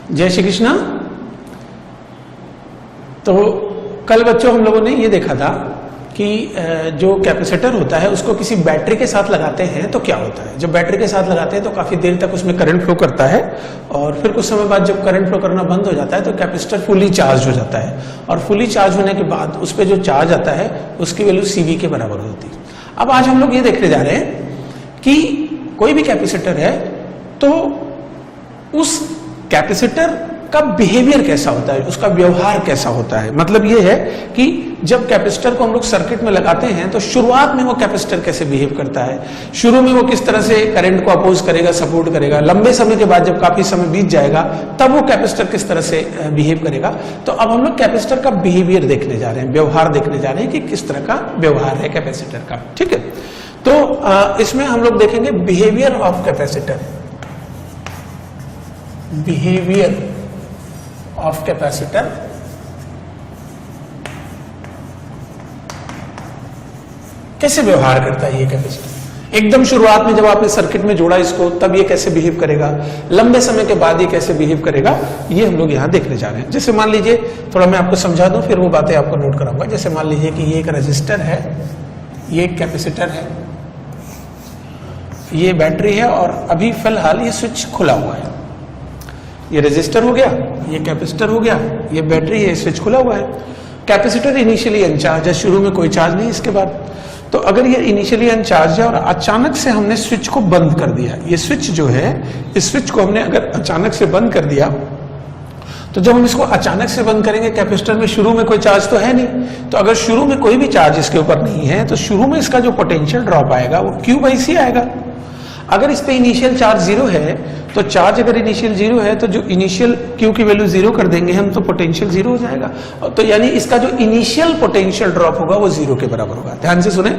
जय श्री कृष्णा। तो कल बच्चों हम लोगों ने ये देखा था कि जो कैपेसिटर होता है उसको किसी बैटरी के साथ लगाते हैं तो क्या होता है। जब बैटरी के साथ लगाते हैं तो काफी देर तक उसमें करंट फ्लो करता है और फिर कुछ समय बाद जब करंट फ्लो करना बंद हो जाता है तो कैपेसिटर फुली चार्ज हो जाता है और फुली चार्ज होने के बाद उस पर जो चार्ज आता है उसकी वैल्यू CV के बराबर होती है। अब आज हम लोग ये देखने जा रहे हैं कि कोई भी कैपेसिटर है तो उस कैपेसिटर का बिहेवियर कैसा होता है, उसका व्यवहार कैसा होता है। मतलब ये है कि जब कैपेसिटर को हम लोग सर्किट में लगाते हैं तो शुरुआत में वो कैपेसिटर कैसे बिहेव करता है, शुरू में वो किस तरह से करंट को अपोज करेगा, सपोर्ट करेगा, लंबे समय के बाद जब काफी समय बीत जाएगा तब वो कैपेसिटर किस तरह से बिहेव करेगा। तो अब हम लोग कैपेसिटर का बिहेवियर देखने जा रहे हैं, व्यवहार देखने जा रहे हैं कि किस तरह का व्यवहार है कैपेसिटर का। ठीक है, तो इसमें हम लोग देखेंगे behaviour of capacitor, behaviour of capacitor. कैसे व्यवहार करता है ये कैपेसिटर। एकदम शुरुआत में जब आपने सर्किट में जोड़ा इसको तब ये कैसे बिहेव करेगा, लंबे समय के बाद ये कैसे बिहेव करेगा, ये हम लोग यहां देखने जा रहे हैं। जैसे मान लीजिए, थोड़ा मैं आपको समझा दूं फिर वो बातें आपको नोट कराऊंगा। जैसे मान लीजिए कि ये एक रजिस्टर है, ये एक कैपेसिटर है, ये बैटरी है और अभी फिलहाल ये स्विच खुला हुआ है। ये रेजिस्टर हो गया, ये कैपेसिटर हो गया, ये बैटरी है, स्विच खुला हुआ है। कैपेसिटर इनिशियली अनचार्ज है, शुरू में कोई चार्ज नहीं इसके बाद। तो अगर ये इनिशियली अनचार्ज है और अचानक से हमने स्विच को बंद कर दिया, ये स्विच जो है इस स्विच को हमने अगर अचानक से बंद कर दिया तो जब हम इसको अचानक से बंद करेंगे, कैपेसिटर में शुरू में कोई चार्ज तो है नहीं, तो अगर शुरू में कोई भी चार्ज इसके ऊपर नहीं है तो शुरू में इसका जो पोटेंशियल ड्रॉप आएगा वो Q/C आएगा। अगर इस पे इनिशियल चार्ज 0 है तो चार्ज अगर इनिशियल 0 है तो जो इनिशियल Q की वैल्यू 0 कर देंगे हम तो पोटेंशियल 0 हो जाएगा। तो यानी इसका जो इनिशियल पोटेंशियल ड्रॉप होगा वो 0 के बराबर होगा। ध्यान से सुने,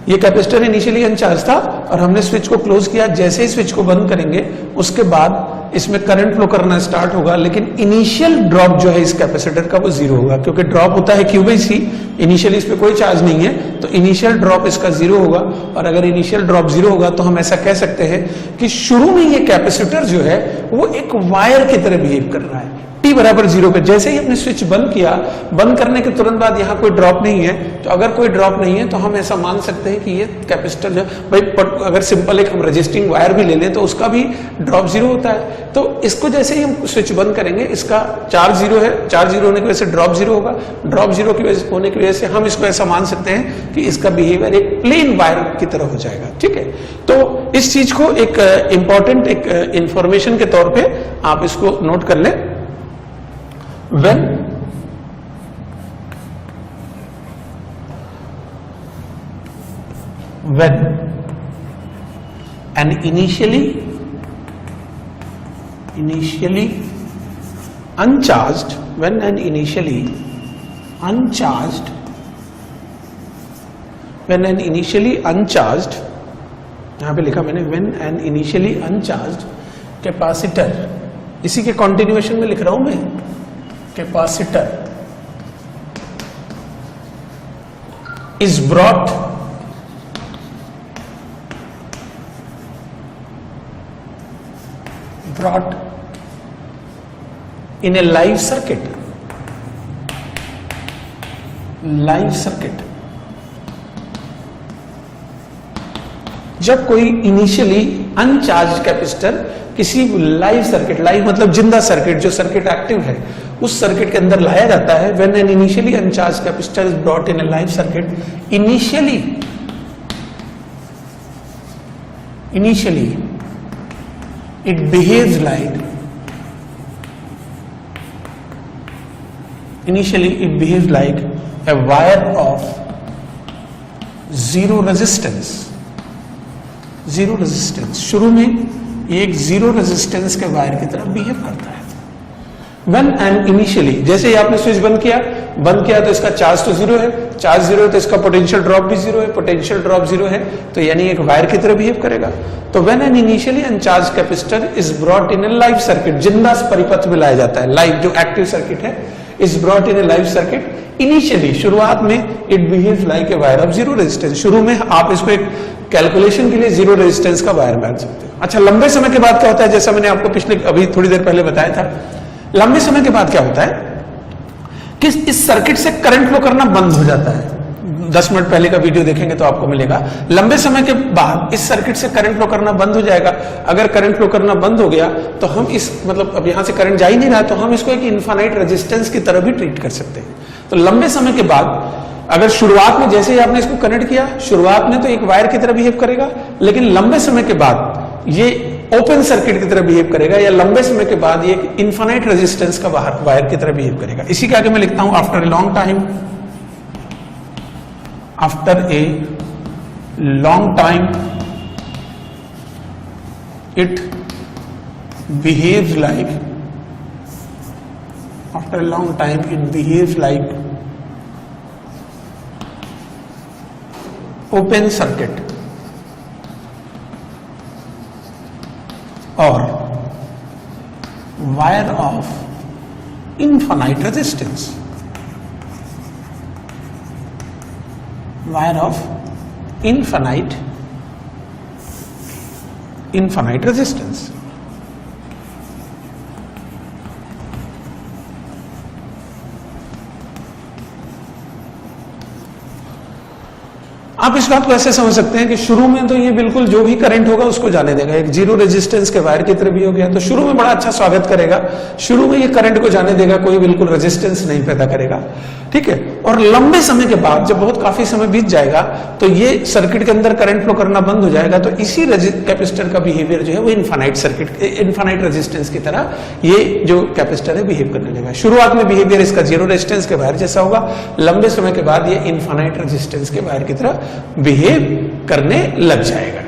ये कैपेसिटर इनिशियली अनचार्ज था और हमने स्विच को क्लोज किया। जैसे ही स्विच को बंद करेंगे उसके बाद इसमें करंट फ्लो करना स्टार्ट होगा, लेकिन इनिशियल ड्रॉप जो है इस कैपेसिटर का वो 0 होगा, क्योंकि ड्रॉप होता है Q/C। इनिशियली इस पे कोई चार्ज नहीं है तो इनिशियल ड्रॉप इसका 0 होगा। और अगर इनिशियल ड्रॉप 0 होगा तो हम ऐसा कह सकते हैं कि शुरू में ये कैपेसिटर जो है वो एक वायर की तरह बिहेव कर रहा है। T बराबर 0 पे जैसे ही हमने स्विच बंद किया, बंद करने के तुरंत बाद यहाँ कोई ड्रॉप नहीं है, तो अगर कोई ड्रॉप नहीं है तो हम ऐसा मान सकते हैं कि ये कैपेसिटर जो भाई, अगर सिंपल एक हम रजिस्टिंग वायर भी ले लें तो उसका भी ड्रॉप 0 होता है। तो इसको जैसे ही हम स्विच बंद करेंगे इसका चार्ज 0 है, चार्ज 0 होने की वजह से ड्रॉप 0 होगा, ड्रॉप 0 की वजह होने की वजह से हम इसको ऐसा मान सकते हैं कि इसका बिहेवियर एक प्लेन वायर की तरह हो जाएगा। ठीक है, तो इस चीज को एक इंपॉर्टेंट एक इंफॉर्मेशन के तौर पे आप इसको नोट कर लें। When an initially uncharged, when an initially uncharged, यहां पे लिखा मैंने when an initially uncharged capacitor, इसी के कंटिन्यूएशन में लिख रहा हूं मैं, capacitor is brought in a live circuit, जब कोई इनिशियली अनचार्ज कैपेसिटर किसी लाइव सर्किट, लाइव मतलब जिंदा सर्किट, जो सर्किट एक्टिव है उस सर्किट के अंदर लाया जाता है। When an initially अनचार्ज capacitor is brought in A live circuit, initially it behaves like, initially it behaves like a wire of zero resistance, शुरू में ये एक जीरो रेजिस्टेंस के वायर की तरह बिहेव करता है। When and initially, जैसे ही आपने स्विच बंद किया तो इसका चार्ज तो 0 है, चार्ज 0 है तो इसका पोटेंशियल ड्रॉप भी 0 है, पोटेंशियल ड्रॉप 0 है तो यानी एक वायर की तरह बिहेव करेगा। तो when an initially uncharged capacitor is brought in a live circuit, जिंदा परिपथ में लाया जाता है, लाइव जो एक्टिव सर्किट है is brought in A live circuit initially, शुरुआत में it behaves like a wire of zero resistance. शुरू में आप इसको एक कैलकुलेशन के लिए जीरो रेजिस्टेंस का वायर मान सकते हैं। अच्छा, लंबे समय के बाद क्या होता है, जैसा मैंने आपको पिछले अभी थोड़ी देर पहले बताया था, लंबे समय के बाद क्या होता है कि इस सर्किट से करंट फ्लो करना बंद हो जाता है। 10 मिनट पहले का वीडियो देखेंगे तो आपको मिलेगा, लंबे समय के बाद इस सर्किट से करंट फ्लो करना बंद हो जाएगा। अगर करंट फ्लो करना बंद हो गया तो हम इस मतलब अब यहां से करंट जा ही नहीं रहा, तो हम इसको एक इनफाइनाइट रेजिस्टेंस की तरह भी ट्रीट कर सकते हैं। तो लंबे समय के बाद अगर शुरुआत में जैसे ही आपने इसको कनेक्ट किया, शुरुआत में तो एक वायर की तरह बिहेव करेगा, लेकिन लंबे समय के बाद ये ओपन सर्किट की तरह बिहेव करेगा, या लंबे समय के बाद ये एक इनफाइनाइट रेजिस्टेंस का वायर की तरह बिहेव करेगा। इसी के आगे मैं लिखता हूं, after a long time, after a long time it behaves like, after a long time it behaves like open circuit or wire of infinite resistance, wire of infinite resistance। आप इस बात को ऐसे समझ सकते हैं कि शुरू में तो ये बिल्कुल जो भी करंट होगा उसको जाने देगा, एक जीरो रेजिस्टेंस के वायर की तरह भी हो गया, तो शुरू में बड़ा अच्छा स्वागत करेगा, शुरू में ये करंट को जाने देगा, कोई बिल्कुल रेजिस्टेंस नहीं पैदा करेगा, ठीक है। और लंबे समय के बाद जब बहुत काफी समय बीत जाएगा तो ये सर्किट के अंदर करंट फ्लो करना बंद हो जाएगा, तो इसी कैपेसिटर का बिहेवियर जो है वो इनफाइनाइट रेजिस्टेंस की तरह ये जो कैपेसिटर है बिहेव करने लगेगा। शुरुआत में बिहेवियर इसका जीरो रेजिस्टेंस के वायर जैसा होगा, लंबे समय के बाद ये इनफाइनाइट रेजिस्टेंस के वायर की तरह बिहेव करने लग जाएगा।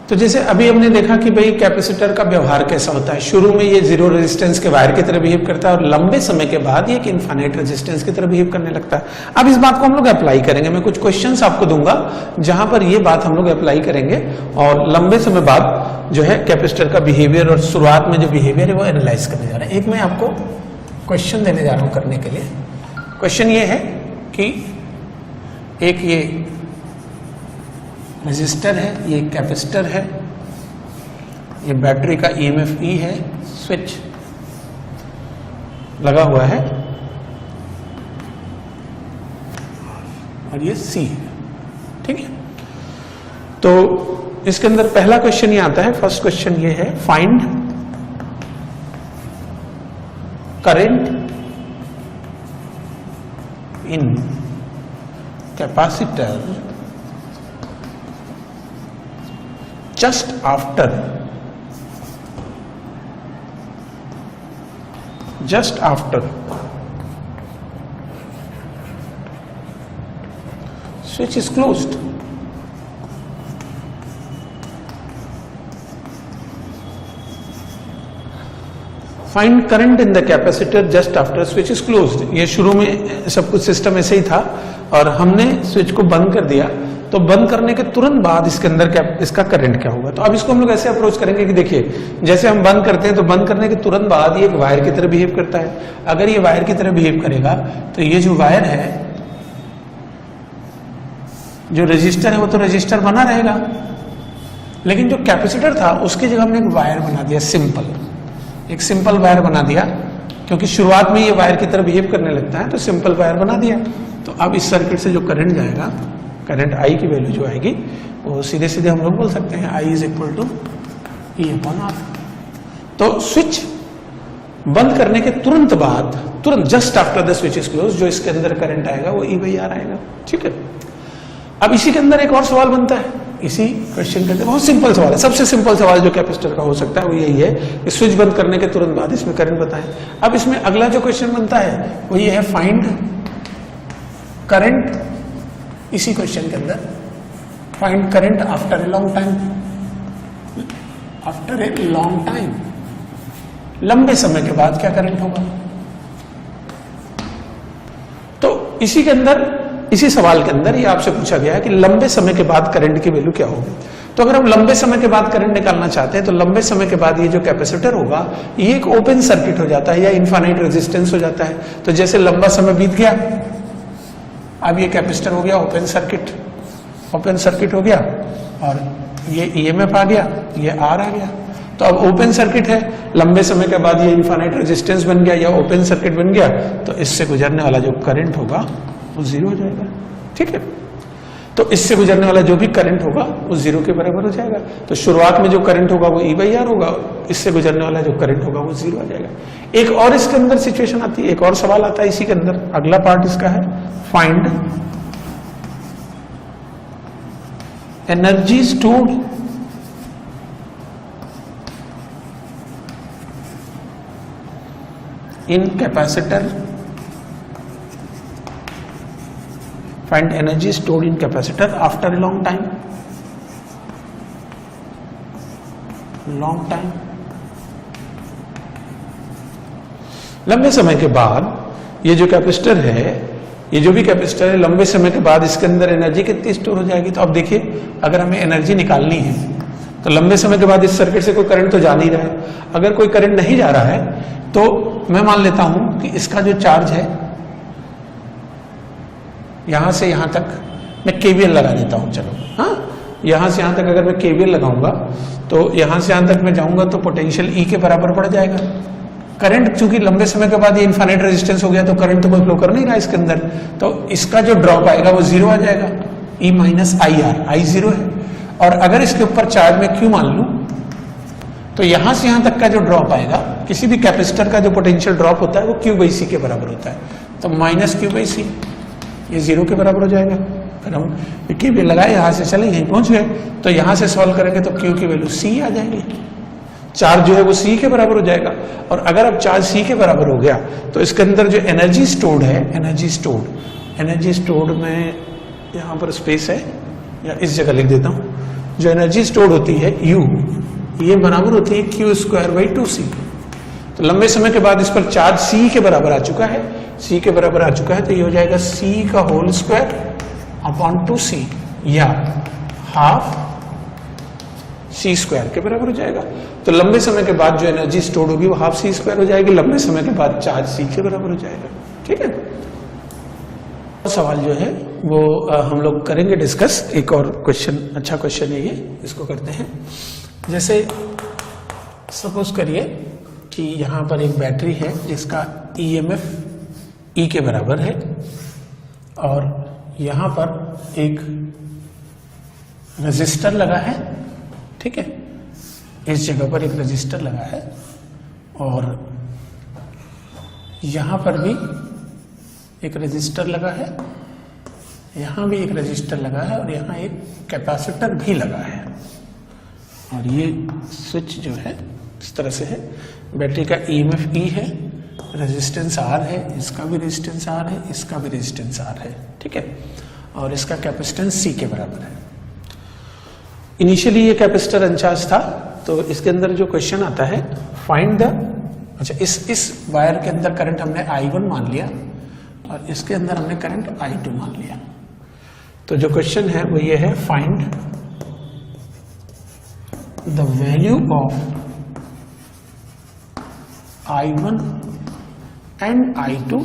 तो जैसे अभी हमने देखा कि भाई कैपेसिटर का व्यवहार कैसा होता है, शुरू में ये जीरो रेजिस्टेंस के वायर की तरह बिहेव करता है और लंबे समय के बाद ये एक इनफाइनाइट रेजिस्टेंस की तरह बिहेव करने लगता है। अब इस बात को हम लोग अप्लाई करेंगे, मैं कुछ क्वेश्चंस आपको दूंगा जहां पर ये बात हम लोग अप्लाई करेंगे और लंबे समय बाद जो है कैपेसिटर का बिहेवियर और शुरुआत में जो बिहेवियर है वो एनालाइज करने जा रहे हैं। एक मैं आपको क्वेश्चन देने जा रहा हूं करने के लिए। क्वेश्चन ये है कि एक ये रेजिस्टर है, ये कैपेसिटर है, ये बैटरी का EMF E है, स्विच लगा हुआ है और ये C है, ठीक है। तो इसके अंदर पहला क्वेश्चन ये आता है, फर्स्ट क्वेश्चन ये है, find current in capacitor just after switch is closed। Find current in the capacitor just after switch is closed. ये शुरू में सब कुछ सिस्टम ऐसे ही था और हमने स्विच को बंद कर दिया, तो बंद करने के तुरंत बाद इसके अंदर इसका करंट क्या होगा। तो अब इसको हम लोग ऐसे अप्रोच करेंगे कि देखिए, जैसे हम बंद करते हैं तो बंद करने के तुरंत बाद ये एक वायर की तरह बिहेव करता है। अगर ये वायर की तरह बिहेव करेगा तो ये जो वायर है, जो रजिस्टर है वो तो रजिस्टर बना रहेगा, लेकिन जो कैपेसिटर था उसकी जगह हमने एक वायर बना दिया, एक सिंपल वायर बना दिया, क्योंकि शुरुआत में ये वायर की तरह बिहेव करने लगता है तो सिंपल वायर बना दिया। तो अब इस सर्किट से जो करंट जाएगा, करंट I की वैल्यू जो आएगी वो सीधे सीधे हम लोग बोल सकते हैं I is equal to E/R। तो स्विच बंद करने के तुरंत just after the switch is close, जो इसके अंदर करंट आएगा वो E/R आएगा, ठीक है। अब इसी के अंदर एक और सवाल बनता है, इसी क्वेश्चन के अंदर बहुत सिंपल सवाल है, सबसे सिंपल सवाल जो कैपेसिटर का हो सकता है वो यही है, स्विच बंद करने के तुरंत बाद इसमें करंट बताएं। अब इसमें अगला जो क्वेश्चन बनता है वो ये है, फाइंड करंट, इसी क्वेश्चन के अंदर find current after a long time, लंबे समय के बाद क्या करंट होगा। तो इसी के अंदर, इसी सवाल के अंदर ये आपसे पूछा गया है कि लंबे समय के बाद करंट की वैल्यू क्या होगी। तो अगर हम लंबे समय के बाद करंट निकालना चाहते हैं तो लंबे समय के बाद ये जो कैपेसिटर होगा ये एक ओपन सर्किट हो जाता है या इनफाइनाइट रेजिस्टेंस हो जाता है। तो जैसे लंबा समय बीत गया, अब ये कैपेसिटर हो गया ओपन सर्किट हो गया और ये ईएमएफ आ गया, ये आर आ गया। तो अब ओपन सर्किट है, लंबे समय के बाद ये इनफाइनाइट रेजिस्टेंस बन गया या ओपन सर्किट बन गया, तो इससे गुजरने वाला जो करंट होगा वो जीरो हो जाएगा। ठीक है, तो इससे गुजरने वाला जो भी करंट होगा वो जीरो के बराबर हो जाएगा। तो शुरुआत में जो करंट होगा वो E/R होगा, इससे गुजरने वाला जो करंट होगा वो जीरो आ जाएगा। एक और इसके अंदर सिचुएशन आती है, एक और सवाल आता है इसी के अंदर। अगला पार्ट इसका है find energy stored in capacitor, find energy stored in capacitor after a long time, लंबे समय के बाद ये जो कैपेसिटर है, ये जो भी कैपेसिटर है, लंबे समय के बाद इसके अंदर एनर्जी कितनी स्टोर हो जाएगी। तो अब देखिए, अगर हमें एनर्जी निकालनी है तो लंबे समय के बाद इस सर्किट से कोई करंट तो जा नहीं रहा है। अगर कोई करंट नहीं जा रहा है तो मैं मान लेता हूं कि इसका जो चार्ज है यहां से यहां तक मैं केवीएल लगा देता हूं। चलो, हाँ, यहां से यहां तक अगर मैं केवीएल लगाऊंगा तो यहां से यहां तक मैं जाऊंगा तो पोटेंशियल E के बराबर पड़ जाएगा। करंट चूंकि लंबे समय के बाद ये इनफाइनाइट रेजिस्टेंस हो गया तो करंट तो कोई फ्लो कर नहीं रहा इसके अंदर, तो इसका जो ड्रॉप आएगा वो जीरो आ जाएगा, E-IR, I जीरो है। और अगर इसके ऊपर चार्ज में Q मान लूं तो यहां से यहां तक का जो ड्रॉप आएगा, किसी भी कैपेसिटर का जो पोटेंशियल ड्रॉप होता है वो Q/C के बराबर होता है। तो -Q/C ये जीरो के बराबर हो जाएगा। फिर हम केवीएल लगाए, यहां से चले यहीं पहुंच गए, तो यहां से सॉल्व करेंगे तो Q की वैल्यू C आ जाएगी, चार्ज जो है वो C के बराबर हो जाएगा। और अगर अब चार्ज C के बराबर हो गया तो इसके अंदर जो एनर्जी स्टोर्ड है, एनर्जी स्टोर्ड में यहां पर स्पेस है या इस जगह लिख देता हूं, जो एनर्जी स्टोर्ड होती है U, ये बराबर होती है Q²/2C। तो लंबे समय के बाद इस पर चार्ज C के बराबर आ चुका है, C के बराबर आ चुका है, तो ये हो जाएगा C²/2C या ½ C² के बराबर हो जाएगा। तो लंबे समय के बाद जो एनर्जी स्टोर्ड होगी वो ½ C² हो जाएगी, लंबे समय के बाद चार्ज C के बराबर हो जाएगा। ठीक है, सवाल जो है वो हम लोग करेंगे डिस्कस। एक और क्वेश्चन, अच्छा क्वेश्चन है ये, इसको करते हैं। जैसे सपोज करिए कि यहाँ पर एक बैटरी है जिसका EMF E के बराबर है और यहाँ पर एक रजिस्टर लगा है। ठीक है, इस जगह पर एक रजिस्टर लगा है और यहाँ पर भी एक रजिस्टर लगा है, यहाँ भी एक रजिस्टर लगा है और यहाँ एक कैपेसिटर भी लगा है। और ये स्विच जो है इस तरह से है, बैटरी का EMF E है, रेजिस्टेंस R है, इसका भी रेजिस्टेंस R है, इसका भी रेजिस्टेंस R है। ठीक है, और इसका कैपेसिटेंस C के बराबर है। इनिशियली ये कैपेसिटर अनचार्ज था, तो इसके अंदर जो क्वेश्चन आता है फाइंड द, अच्छा इस वायर के अंदर करंट हमने I1 मान लिया और इसके अंदर हमने करंट I2 मान लिया। तो जो क्वेश्चन है वो ये है, find the value of I1 and I2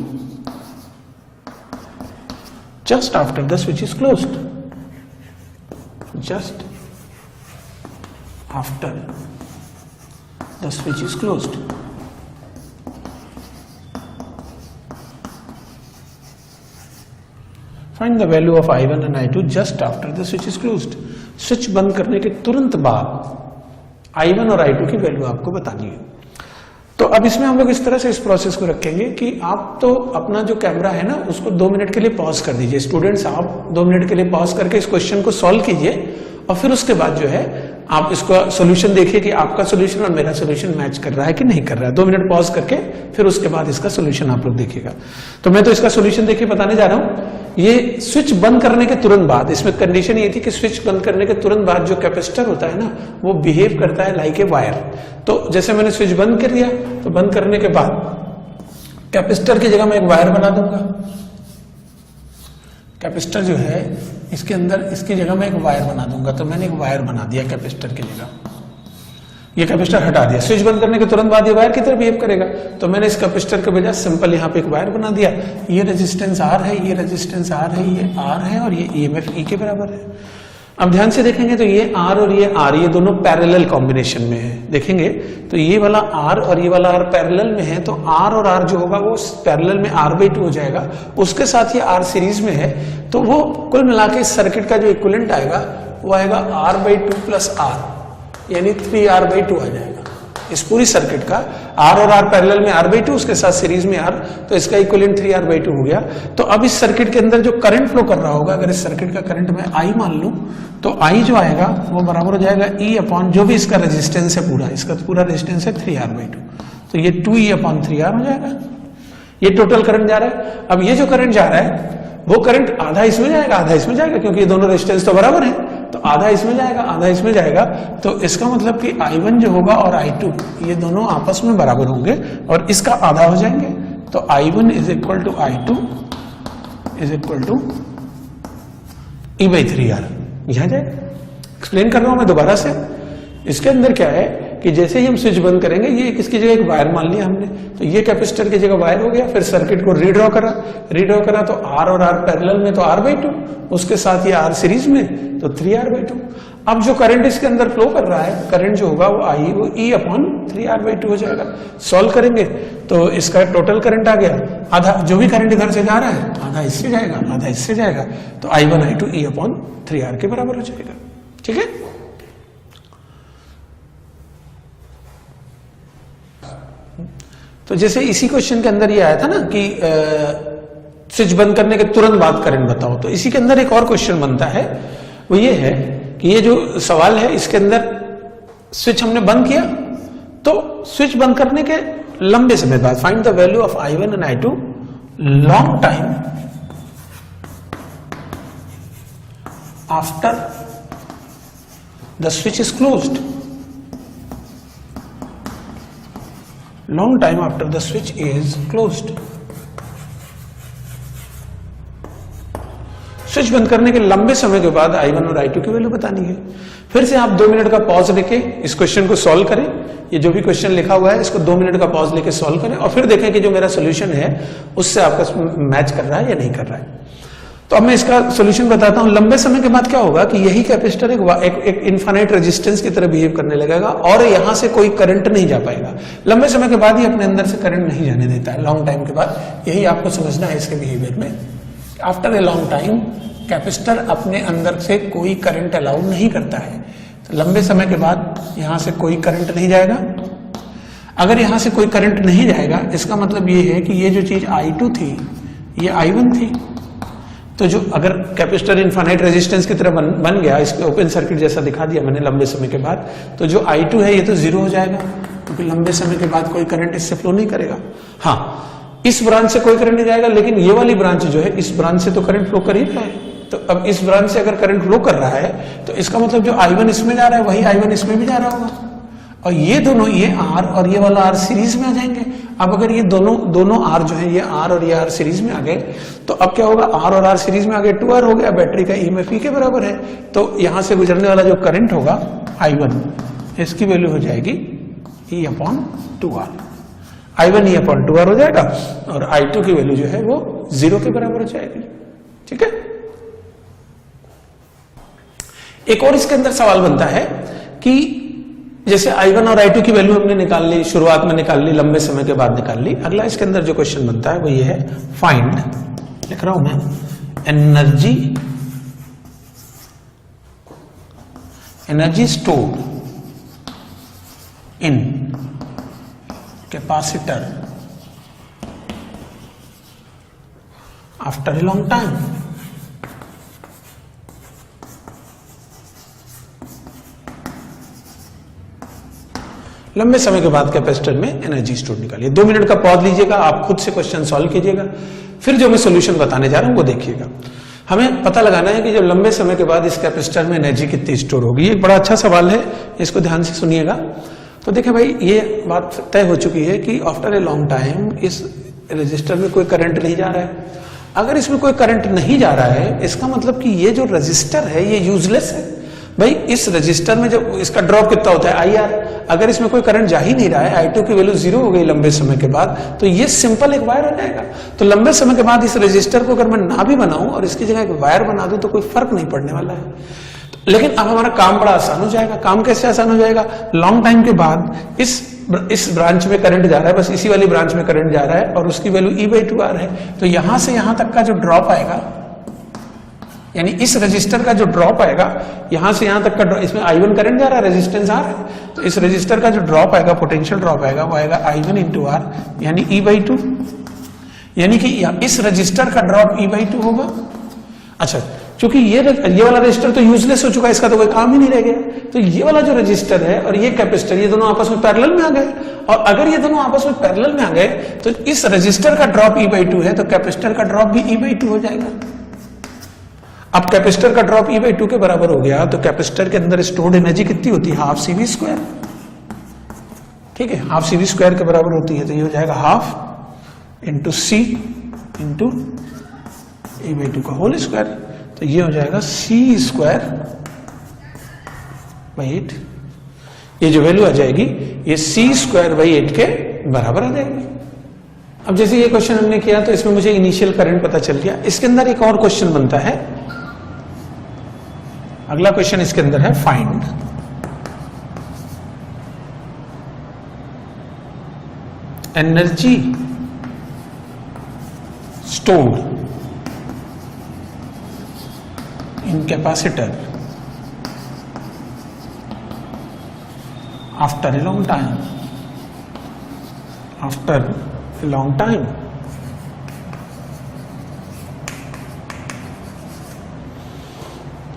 just after the switch is closed, just after the switch is closed. Find the value of I1 and I2 just after the switch is closed. Switch बंद करने के तुरंत बाद I1 और I2 की value आपको बतानी है। तो अब इसमें हम लोग इस तरह से इस प्रोसेस को रखेंगे कि आप तो अपना जो कैमरा है ना उसको 2 मिनट के लिए पॉज कर दीजिए। स्टूडेंट्स, आप 2 मिनट के लिए पॉज करके इस क्वेश्चन को सॉल्व कीजिए और फिर उसके बाद जो है आप इसका सोल्यूशन देखिए कि आपका सोल्यूशन और मेरा सोल्यूशन मैच कर रहा है कि नहीं कर रहा है। 2 मिनट पॉज करके फिर उसके बाद इसका सोल्यूशन आप लोग देखिएगा। तो मैं तो इसका सोल्यूशन देखिए बताने जा रहा हूं। ये स्विच बंद करने के तुरंत बाद, इसमें कंडीशन ये थी कि स्विच बंद करने के तुरंत बाद जो कैपेसिटर होता है ना वो बिहेव करता है लाइक ए वायर। तो जैसे मैंने स्विच बंद कर दिया तो बंद करने के बाद कैपेसिटर की जगह मैं एक वायर बना दूंगा। कैपेसिटर जो है इसके अंदर इसकी जगह मैं एक वायर बना दूंगा, तो मैंने एक वायर बना दिया कैपेसिटर की जगह, ये कैपेसिटर हटा दिया, स्विच बंद करने के तुरंत बाद ये वायर की तरह बिहेव करेगा, तो मैंने इस कैपेसिटर के बजाय सिंपल यहाँ पे एक वायर बना दिया। ये रेजिस्टेंस R है, ये रेजिस्टेंस R है, ये R है और ये EMF E के बराबर है। अब ध्यान से देखेंगे तो ये R और ये R ये दोनों पैरेलल कॉम्बिनेशन में है, देखेंगे तो ये वाला R और ये वाला R पैरेलल में है, तो R और R जो होगा वो पैरेलल में R/2 हो जाएगा, उसके साथ ये R सीरीज में है, तो वो कुल मिला के इस सर्किट का जो इक्विवेलेंट आएगा वो आएगा R/2 प्लस R, यानी 3R/2 आ जाएगा। इस पूरी सर्किट का R और R पैरेलल में R/2, उसके साथ सीरीज में R, तो इसका इक्विवेलेंट 3R/2 हो गया। तो अब इस सर्किट के अंदर जो करंट फ्लो कर रहा होगा, अगर इस सर्किट का करंट मैं I मान लूं, तो I जो आएगा वो बराबर हो जाएगा E अपॉन जो भी इसका रेजिस्टेंस है पूरा, इसका पूरा रेजिस्टेंस है 3R/2, तो ये 2E अपॉन 3R हो जाएगा। ये टोटल करंट जा रहा है। अब ये जो करंट जा रहा है वो करंट आधा इसमें जाएगा, आधा इसमें जाएगा, क्योंकि ये दोनों रेजिस्टेंस तो बराबर है, तो आधा इसमें जाएगा, आधा इसमें जाएगा, तो इसका मतलब कि I1 जो होगा और I2 ये दोनों आपस में बराबर होंगे और इसका आधा हो जाएंगे, तो I1 is equal to I2 is equal to E/3R। यहाँ जाएगा, एक्सप्लेन कर रहा हूं मैं दोबारा से। इसके अंदर क्या है कि जैसे ही हम स्विच बंद करेंगे, ये किसकी जगह एक वायर मान लिया हमने, तो ये कैपेसिटर की जगह वायर हो गया, फिर सर्किट को रीड्रॉ करा तो R और R पैरेलल में तो R/2, उसके साथ ये R सीरीज में तो 3R/2। अब जो करंट इसके अंदर फ्लो कर रहा है, करंट जो होगा वो E अपॉन 3R/2 हो जाएगा। सॉल्व करेंगे तो इसका टोटल करंट आ गया, आधा जो भी करंट इधर से जा रहा है आधा इससे जाएगा, आधा इससे जाएगा, तो I1 I2 E upon 3R के बराबर हो जाएगा। ठीक है, तो जैसे इसी क्वेश्चन के अंदर ये आया था ना कि स्विच बंद करने के तुरंत बाद करंट बताओ, तो इसी के अंदर एक और क्वेश्चन बनता है, वो ये है कि ये जो सवाल है इसके अंदर स्विच हमने बंद किया, तो स्विच बंद करने के लंबे समय बाद find the value of I1 and I2 long time after the switch is closed, long time after the switch is closed। Switch बंद करने के लंबे समय के बाद I1 और I2 की वैल्यू बतानी है। फिर से आप 2 मिनट का पॉज लेके इस क्वेश्चन को सॉल्व करें, ये जो भी क्वेश्चन लिखा हुआ है इसको 2 मिनट का पॉज लेके सॉल्व करें और फिर देखें कि जो मेरा सोल्यूशन है उससे आपका मैच कर रहा है या नहीं कर रहा है। तो अब मैं इसका सोल्यूशन बताता हूं। लंबे समय के बाद क्या होगा कि यही कैपेसिटर एक इनफाइनाइट रेजिस्टेंस की तरह बिहेव करने लगेगा और यहां से कोई करंट नहीं जा पाएगा। लंबे समय के बाद ही अपने अंदर से करंट नहीं जाने देता है, लॉन्ग टाइम के बाद। यही आपको समझना है इसके बिहेवियर में। After a long time capacitor अपने अंदर से कोई करंट अलाउ नहीं करता है। तो लंबे समय के बाद यहां से कोई करंट नहीं जाएगा। अगर यहां से कोई करंट नहीं जाएगा इसका मतलब ये है कि ये जो चीज I2 थी ये I1 थी। तो जो अगर कैपेसिटर इनफाइनाइट रेजिस्टेंस की तरह बन गया, इसके ओपन सर्किट जैसा दिखा दिया मैंने लंबे समय के बाद, तो जो I2 है ये तो 0 हो जाएगा क्योंकि लंबे समय के बाद कोई करंट इससे फ्लो नहीं करेगा। हाँ, इस ब्रांच से कोई करंट नहीं जाएगा, लेकिन ये वाली ब्रांच जो है इस ब्रांच से तो करंट फ्लो कर ही रहा है। तो अब इस ब्रांच से अगर करंट फ्लो कर रहा है तो इसका मतलब जो I1 इसमें जा रहा है वही I1 इसमें भी जा रहा होगा। और ये दोनों, ये R और ये वाला R सीरीज में आ जाएंगे। अब अगर ये दोनों R जो है, ये R और ये R सीरीज में आ गए तो अब क्या होगा, R और R सीरीज में आ गए, 2R हो गया, बैटरी का EMF E के बराबर है। तो यहां से गुजरने वाला जो करंट होगा I1, इसकी वैल्यू हो जाएगी E upon 2R। I1 E upon 2R हो जाएगा और I2 की वैल्यू जो है वो 0 के बराबर हो जाएगी। ठीक है, एक और इसके अंदर सवाल बनता है कि जैसे I1 और I2 की वैल्यू हमने निकाल ली, शुरुआत में निकाल ली, लंबे समय के बाद निकाल ली। अगला इसके अंदर जो क्वेश्चन बनता है वो ये है, फाइंड, लिख रहा हूं मैं, energy stored in capacitor after a long time. लंबे समय के बाद कैपेसिटर में एनर्जी स्टोर निकालिए। 2 मिनट का पॉज लीजिएगा, आप खुद से क्वेश्चन सॉल्व कीजिएगा, फिर जो मैं सोल्यूशन बताने जा रहा हूं वो देखिएगा। हमें पता लगाना है कि जब लंबे समय के बाद इस कैपेसिटर में एनर्जी कितनी स्टोर होगी। ये बड़ा अच्छा सवाल है, इसको ध्यान से सुनिएगा। तो देखिए भाई, ये बात तय हो चुकी है कि आफ्टर ए लॉन्ग टाइम इस रजिस्टर में कोई करंट नहीं जा रहा है। अगर इसमें कोई करंट नहीं जा रहा है, इसका मतलब कि ये जो रजिस्टर है ये यूजलेस है। भाई इस रजिस्टर में जब इसका ड्रॉप कितना होता है IR, अगर इसमें कोई करंट जा ही नहीं रहा है, I2 की वैल्यू 0 हो गई लंबे समय के बाद, तो ये सिंपल एक वायर हो जाएगा। तो लंबे समय के बाद इस रजिस्टर को अगर मैं ना भी बनाऊं और इसकी जगह एक वायर बना दूं तो कोई फर्क नहीं पड़ने वाला है। लेकिन अब हमारा काम बड़ा आसान हो जाएगा। काम कैसे आसान हो जाएगा? लॉन्ग टाइम के बाद इस ब्रांच में करंट जा रहा है, बस इसी वाली ब्रांच में करंट जा रहा है और उसकी वैल्यू E/2R है। तो यहां से यहां तक का जो ड्रॉप आएगा, यानी इस रजिस्टर का जो ड्रॉप आएगा, यहां से यहां तक का, इसमें I1 करंट जा रहा है, रेजिस्टेंस R है, तो इस रजिस्टर का जो ड्रॉप आएगा, पोटेंशियल ड्रॉप आएगा, वो आएगा I1 × R यानी E/2, यानी कि इस रजिस्टर का ड्रॉप E/2 होगा। अच्छा, क्योंकि ये वाला रजिस्टर तो यूजलेस हो चुका है, इसका तो कोई काम ही नहीं रह गया, तो ये वाला जो रजिस्टर है और ये कैपेसिटर, ये दोनों आपस में पैरेलल में आ गए। और अगर ये दोनों आपस में पैरेलल में आ गए तो इस रजिस्टर का ड्रॉप E/2 है, तो कैपेसिटर का ड्रॉप भी E/2 हो जाएगा। अब कैपेसिटर का ड्रॉप E/2 के बराबर हो गया, तो कैपेसिटर के अंदर स्टोर्ड एनर्जी कितनी होती है? ½ CV²। ठीक है, ½ CV² के बराबर होती है, तो ये हो जाएगा ½ × C × E/2 का होल स्क्वायर। तो ये हो जाएगा C² / 8। ये जो वैल्यू आ जाएगी ये C² / 8 के बराबर आ जाएगी। अब जैसे ये क्वेश्चन हमने किया तो इसमें मुझे इनिशियल करंट पता चल गया। इसके अंदर एक और क्वेश्चन बनता है, अगला क्वेश्चन इसके अंदर है find energy stored in capacitor after a long time. After a long time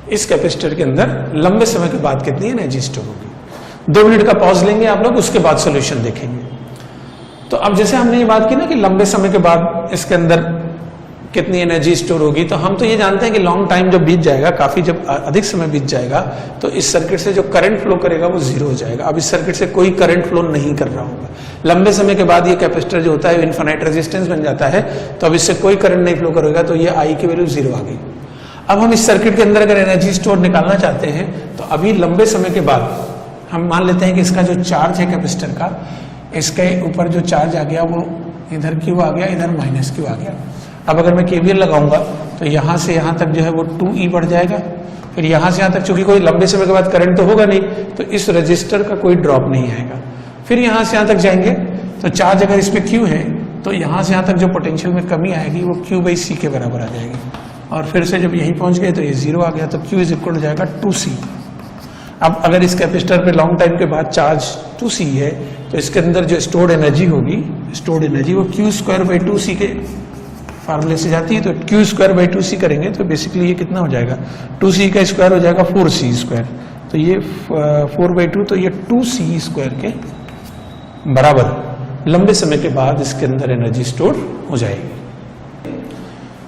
इस कैपेसिटर के अंदर लंबे समय के बाद कितनी एनर्जी स्टोर होगी। 2 मिनट का पॉज लेंगे आप लोग, उसके बाद सॉल्यूशन देखेंगे। तो अब जैसे हमने ये बात की ना कि लंबे समय के बाद इसके अंदर कितनी एनर्जी स्टोर होगी, तो हम तो ये जानते हैं कि लॉन्ग टाइम जब बीत जाएगा, काफी जब अधिक समय बीत जाएगा, तो इस सर्किट से जो करंट फ्लो करेगा वो 0 हो जाएगा। अब इस सर्किट से कोई करंट फ्लो नहीं कर रहा होगा। लंबे समय के बाद ये कैपेसिटर जो होता है इनफाइनाइट रेजिस्टेंस बन जाता है, तो अब इससे कोई करंट नहीं फ्लो करेगा, तो ये I की वैल्यू 0 आ गई। अब हम इस सर्किट के अंदर अगर एनर्जी स्टोर निकालना चाहते हैं, तो अभी लंबे समय के बाद हम मान लेते हैं कि इसका जो चार्ज है कैपेसिटर का, इसके ऊपर जो चार्ज आ गया वो इधर Q आ गया, इधर -Q आ गया। अब अगर मैं KVL लगाऊंगा तो यहां से यहां तक जो है वो 2E बढ़ जाएगा। फिर यहां से यहां तक, चूंकि कोई लंबे समय के बाद करंट तो होगा नहीं, तो इस रजिस्टर का कोई ड्रॉप नहीं आएगा। फिर यहां से यहां तक जाएंगे तो चार्ज अगर इसमें Q है, तो यहां से यहां तक जो पोटेंशियल में कमी आएगी वो Q/C के बराबर आ जाएगी। और फिर से जब यहीं पहुंच गए तो ये 0 आ गया, तो Q = हो जाएगा 2C। अब अगर इस कैपेसिटर पे लॉन्ग टाइम के बाद चार्ज 2C है, तो इसके अंदर जो स्टोर्ड एनर्जी होगी, स्टोर्ड एनर्जी वो Q² / 2C के फार्मूले से जाती है। तो Q² / 2C करेंगे तो बेसिकली ये कितना हो जाएगा? 2C का स्क्वायर हो जाएगा 4C²। तो ये 4/2, तो ये 2C² के बराबर लंबे समय के बाद इसके अंदर एनर्जी स्टोर हो जाएगी।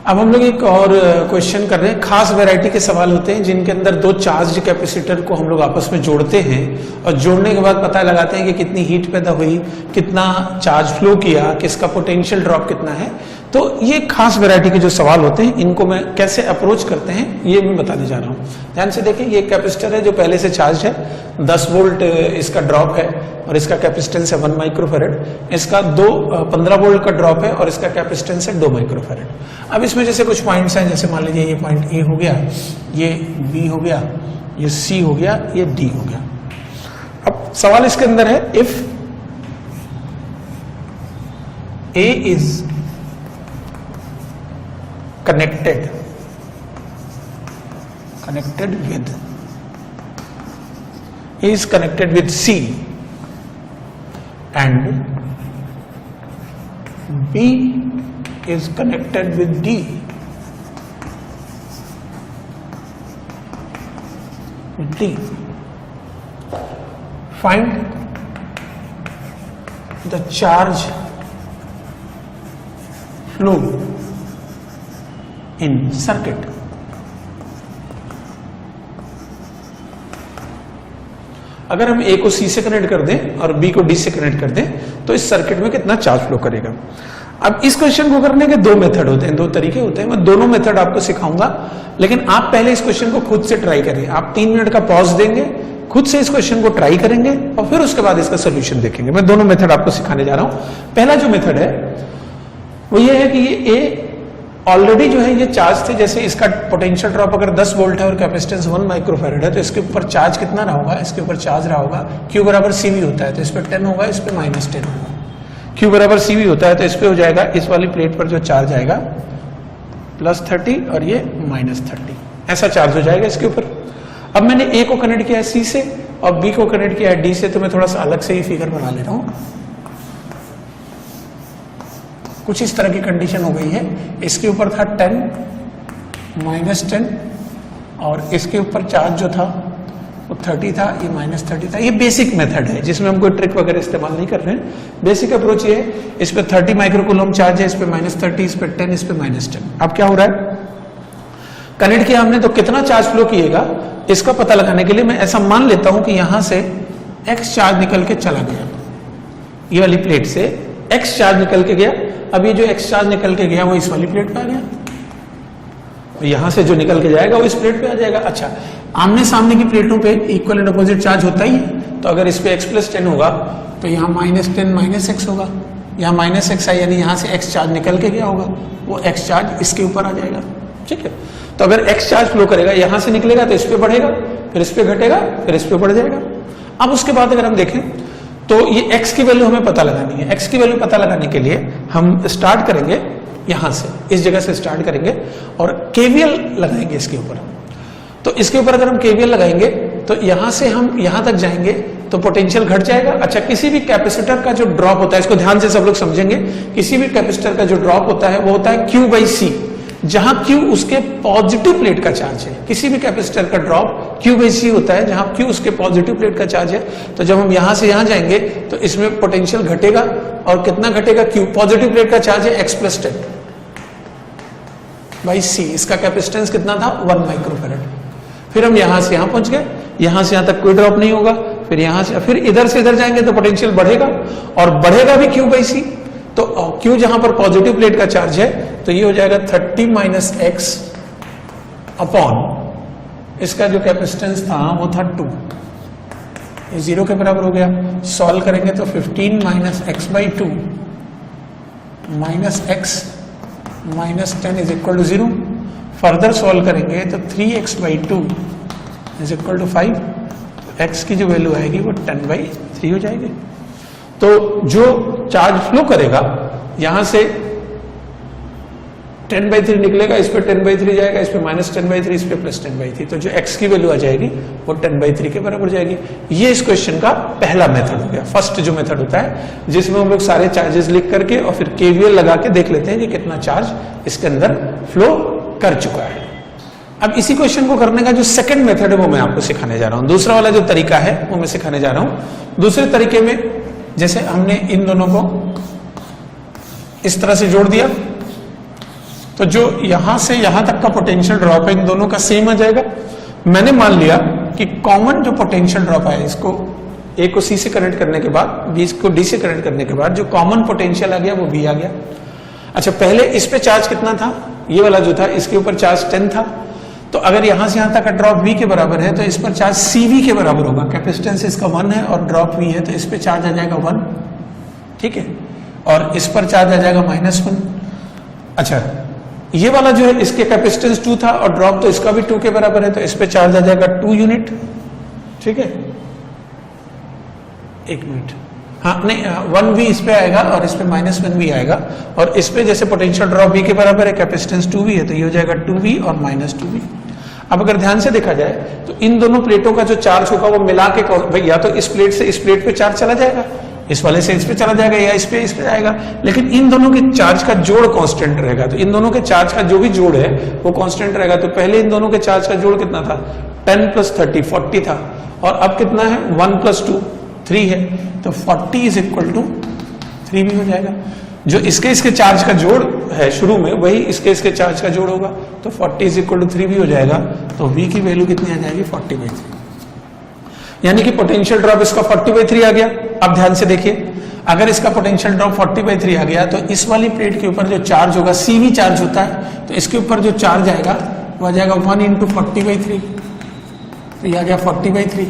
अब हम लोग एक और क्वेश्चन कर रहे हैं। खास वैरायटी के सवाल होते हैं जिनके अंदर 2 चार्ज कैपेसिटर को हम लोग आपस में जोड़ते हैं और जोड़ने के बाद पता लगाते हैं कि कितनी हीट पैदा हुई, कितना चार्ज फ्लो किया, किसका पोटेंशियल ड्रॉप कितना है। तो ये खास वैरायटी के जो सवाल होते हैं, इनको मैं कैसे अप्रोच करते हैं ये मैं बताने जा रहा हूँ। ध्यान से देखिए, ये कैपेसिटर है जो पहले से चार्ज है, 10 वोल्ट इसका ड्रॉप है और इसका कैपेसिटेंस है 1 माइक्रोफैरड। इसका 15 वोल्ट का ड्रॉप है और इसका कैपेसिटेंस है 2 माइक्रोफैरड। अब इसमें जैसे कुछ पॉइंट्स हैं, जैसे मान लीजिए ये पॉइंट A हो गया, ये B हो गया, ये C हो गया, ये D हो गया। अब सवाल इसके अंदर है, if A is connected with A is connected with C and B is connected with D, find the charge flow in circuit। अगर हम A को C से कनेक्ट कर दें और B को D से कनेक्ट कर दें तो इस सर्किट में कितना चार्ज फ्लो करेगा। अब इस क्वेश्चन को करने के दो मेथड होते हैं, दो तरीके होते हैं, मैं दोनों मेथड आपको सिखाऊंगा, लेकिन आप पहले इस क्वेश्चन को खुद से ट्राई करें। आप 3 मिनट का पॉज देंगे, खुद से इस क्वेश्चन को ट्राई करेंगे और फिर उसके बाद इसका सोल्यूशन देखेंगे। मैं दोनों मेथड आपको सिखाने जा रहा हूं। पहला जो मेथड है वो ये है कि ये ए ऑलरेडी जो है ये चार्ज थे, जैसे इसका पोटेंशियल ड्रॉप अगर 10 वोल्ट है और कैपेसिटेंस 1 माइक्रोफैरड है, तो इसके ऊपर चार्ज कितना रहा होगा, इसके ऊपर चार्ज रहा होगा Q बराबर CV होता है, तो इस पर 10 होगा, इस पर -10 होगा। Q बराबर CV होता है तो इस पे हो जाएगा, इस वाली प्लेट पर जो चार्ज आएगा +30 और ये -30, ऐसा चार्ज हो जाएगा इसके ऊपर। अब मैंने A को कनेक्ट किया है C से और B को कनेक्ट किया है D से, तो मैं थोड़ा सा अलग से ही फिगर बना ले रहा हूं। कुछ इस तरह की कंडीशन हो गई है, इसके ऊपर था 10 -10 और इसके ऊपर चार्ज जो था वो 30 था, ये -30 था। ये बेसिक मेथड है जिसमें हम कोई ट्रिक वगैरह इस्तेमाल नहीं कर रहे हैं। बेसिक अप्रोच ये है, इस पे 30 माइक्रोकूलम चार्ज है, इस पे -30, इस पे 10, इस पे -10। अब क्या हो रहा है, कनेक्ट किया हमने तो कितना चार्ज फ्लो किएगा इसका पता लगाने के लिए मैं ऐसा मान लेता हूं कि यहां से X चार्ज निकल के चला गया, ये वाली प्लेट से X चार्ज निकल के गया। अब ये जो X चार्ज निकल के गया वो इस वाली प्लेट पे आ गया, यहां से जो निकल के जाएगा वो इस प्लेट पे आ जाएगा। अच्छा, आमने सामने की प्लेटों पे इक्वल एंड अपोजिट चार्ज होता ही है, तो अगर इस पे x + 10 होगा तो यहाँ -10 -x होगा, यहाँ -x है यानी यहाँ से x चार्ज निकल के गया होगा, वो x चार्ज इसके ऊपर आ जाएगा। ठीक है, तो अगर x चार्ज फ्लो करेगा, यहां से निकलेगा तो इस पे बढ़ेगा, फिर इस पे घटेगा, फिर इस पे बढ़ जाएगा। अब उसके बाद अगर हम देखें तो ये x की वैल्यू हमें पता लगानी है। x की वैल्यू पता लगाने के लिए हम स्टार्ट करेंगे यहां से, इस जगह से स्टार्ट करेंगे और KVL लगाएंगे इसके ऊपर। तो इसके ऊपर अगर हम KVL लगाएंगे तो यहां से हम यहां तक जाएंगे तो पोटेंशियल घट जाएगा। अच्छा, किसी भी कैपेसिटर का जो ड्रॉप होता है, इसको ध्यान से सब लोग समझेंगे, किसी भी कैपेसिटर का जो ड्रॉप होता है वो होता है Q/C, जहां Q उसके पॉजिटिव प्लेट का चार्ज है। किसी भी कैपेसिटर का ड्रॉप Q/C होता है जहां Q उसके पॉजिटिव प्लेट का चार्ज है। तो जब हम यहां से यहां जाएंगे तो इसमें पोटेंशियल घटेगा, और कितना घटेगा, Q पॉजिटिव प्लेट का चार्ज है X + 10/C, इसका कैपेसिटेंस कितना था 1 माइक्रोफैरड। फिर हम यहां से यहां पहुंच गए, यहां से यहां तक कोई ड्रॉप नहीं होगा, फिर यहां से इधर जाएंगे तो पोटेंशियल बढ़ेगा, और बढ़ेगा भी Q/C। तो Q जहां पर पॉजिटिव प्लेट का चार्ज है तो ये हो जाएगा 30 - x अपॉन इसका जो कैपेसिटेंस था वो था 2, ये 0 के बराबर हो गया। सॉल्व करेंगे तो 15 - x/2 - x -10 = 0। फर्दर सॉल्व करेंगे तो 3x/2 = 5। x की जो वैल्यू आएगी वो 10/3 हो जाएगी। तो जो चार्ज फ्लो करेगा यहां से 10/3 निकलेगा, इस पे 10/3 जाएगा, इस पे -10/3, इस पे +10/3, तो जो x की वैल्यू आ जाएगी वो 10/3 के बराबर जाएगी। ये इस क्वेश्चन का पहला मेथड हो गया, फर्स्ट जो मेथड होता है जिसमें हम लोग सारे चार्जेस लिख करके और फिर KVL लगा के देख लेते हैं कि कितना चार्ज इसके अंदर फ्लो कर चुका है। अब इसी क्वेश्चन को करने का जो सेकंड मेथड है वो मैं आपको सिखाने जा रहा हूं। दूसरा वाला जो तरीका है वो मैं सिखाने जा रहा हूं। दूसरे तरीके में जैसे हमने इन दोनों को इस तरह से जोड़ दिया तो जो यहां से यहां तक का पोटेंशियल ड्रॉप है इन दोनों का सेम आ जाएगा। मैंने मान लिया कि कॉमन जो पोटेंशियल ड्रॉप है, इसको A को C से कनेक्ट करने के बाद B को D से कनेक्ट करने के बाद जो कॉमन पोटेंशियल आ गया वो B आ गया। अच्छा, पहले इस पे चार्ज कितना था, ये वाला जो था इसके ऊपर चार्ज 10 था, तो अगर यहां से यहां तक का ड्रॉप V के बराबर है तो इस पर चार्ज CV के बराबर होगा। कैपेसिटेंस इसका 1 है और ड्रॉप V है तो इस पे चार्ज आ जाएगा 1, ठीक है, और इस पर चार्ज आ जाएगा -1। अच्छा, ये वाला जो है इसके कैपेसिटेंस 2 था और ड्रॉप तो इसका भी 2 के बराबर है तो इस पे चार्ज आ जाएगा 2 यूनिट। ठीक है, 1 मिनट, हाँ नहीं, 1V इस पे आएगा और इस पे -1V आएगा, और इस पे जैसे पोटेंशियल ड्रॉप V के बराबर है, कैपेसिटेंस 2V है तो ये हो जाएगा 2V और -2V। अब अगर ध्यान से देखा जाए तो इन दोनों प्लेटों का जो चार्ज होगा वो मिला के या तो इस प्लेट से इस प्लेट पे चार्ज चला जाएगा, इस वाले से इस पे चला जाएगा, या इस पे जाएगा, लेकिन इन दोनों के चार्ज का जोड़ कांस्टेंट रहेगा। तो इन दोनों के चार्ज का जो भी जोड़ है वो कांस्टेंट रहेगा। तो पहले इन दोनों के चार्ज का जोड़ कितना था, 10 + 30 40 था, और अब कितना है 1 + 2 3 है, तो 40 = 3V हो जाएगा। जो इसके चार्ज का जोड़ है शुरू में वही इसके चार्ज का जोड़ होगा, तो 40 = 3V हो जाएगा। तो V की वैल्यू कितनी आ जाएगी, 40/3, यानी कि पोटेंशियल ड्रॉप इसका 40/3 आ गया। अब ध्यान से देखिए, अगर इसका पोटेंशियल ड्रॉप 40/3 आ गया तो इस वाली प्लेट के ऊपर जो चार्ज होगा CV चार्ज होता है, तो इसके ऊपर जो चार्ज आएगा वो आ जाएगा 1 × 40/3, तो ये आ गया 40/3।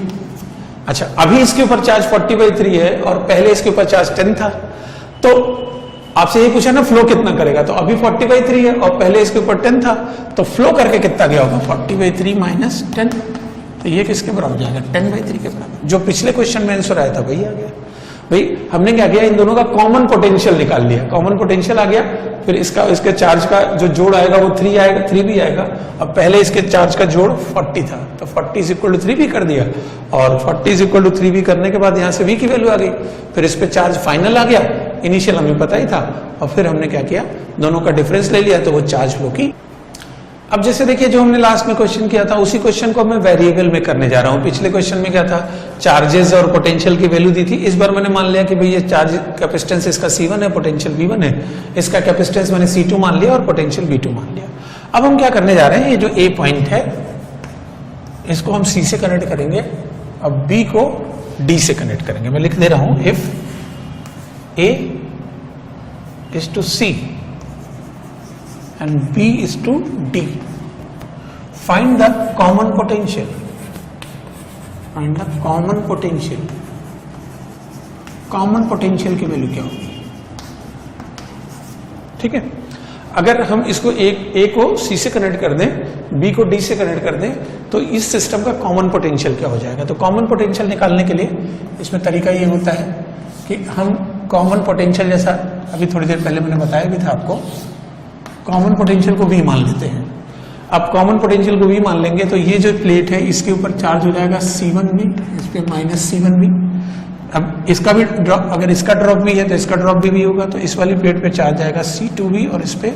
अच्छा, अभी इसके ऊपर चार्ज 40/3 है और पहले इसके ऊपर चार्ज 10 था, तो आपसे ये पूछा ना फ्लो कितना करेगा, तो अभी 40/3 है और पहले इसके ऊपर 10 था, तो फ्लो करके कितना गया होगा 40/3 - 10, तो ये किसके बराबर जाएगा 10/3 के बराबर। जो पिछले क्वेश्चन में आंसर आया था वही आ गया भाई। हमने क्या किया, इन दोनों का कॉमन पोटेंशियल निकाल लिया, कॉमन पोटेंशियल आ गया, फिर इसके चार्ज का जो जोड़ आएगा वो 3 आएगा, 3 भी आएगा। अब पहले इसके चार्ज का जोड़ 40 था, तो 40 = 3 भी कर दिया, और 40 = 3 भी करने के बाद यहाँ से V की वैल्यू आ गई, फिर इस पे चार्ज फाइनल आ गया, इनिशियल हमें पता ही था, और फिर हमने क्या किया, दोनों का डिफरेंस ले लिया, तो वो चार्ज फ्लो की। अब जैसे देखिए जो हमने लास्ट में क्वेश्चन किया था उसी क्वेश्चन को मैं वेरिएबल में करने जा रहा हूं। पिछले क्वेश्चन में क्या था, चार्जेस और पोटेंशियल की वैल्यू दी थी, इस बार मैंने मान लिया कि भाई ये चार्ज कैपेसिटेंस इसका C1 है, पोटेंशियल V1 है, इसका कैपेसिटेंस मैंने C2 मान लिया और पोटेंशियल V2 मान लिया। अब हम क्या करने जा रहे हैं, ये जो A पॉइंट है इसको हम C से कनेक्ट करेंगे, अब B को D से कनेक्ट करेंगे। मैं लिख दे रहा हूं, if A is to C and B is to D, find the common potential, find the common potential, common potential की वैल्यू क्या होगी, ठीक है। अगर हम इसको A को C से कनेक्ट कर दें, B को D से कनेक्ट कर दें, तो इस सिस्टम का कॉमन पोटेंशियल क्या हो जाएगा। तो कॉमन पोटेंशियल निकालने के लिए इसमें तरीका ये होता है कि हम कॉमन पोटेंशियल, जैसा अभी थोड़ी देर पहले मैंने बताया भी था आपको, कॉमन पोटेंशियल को V मान लेते हैं। अब कॉमन पोटेंशियल को V मान लेंगे तो ये जो प्लेट है इसके ऊपर चार्ज हो जाएगा C1V, इस पे -C1V। अब इसका भी ड्रॉप, अगर इसका ड्रॉप भी है तो इसका ड्रॉप भी होगा, तो इस वाली प्लेट पे चार्ज आएगा C2V और इस पे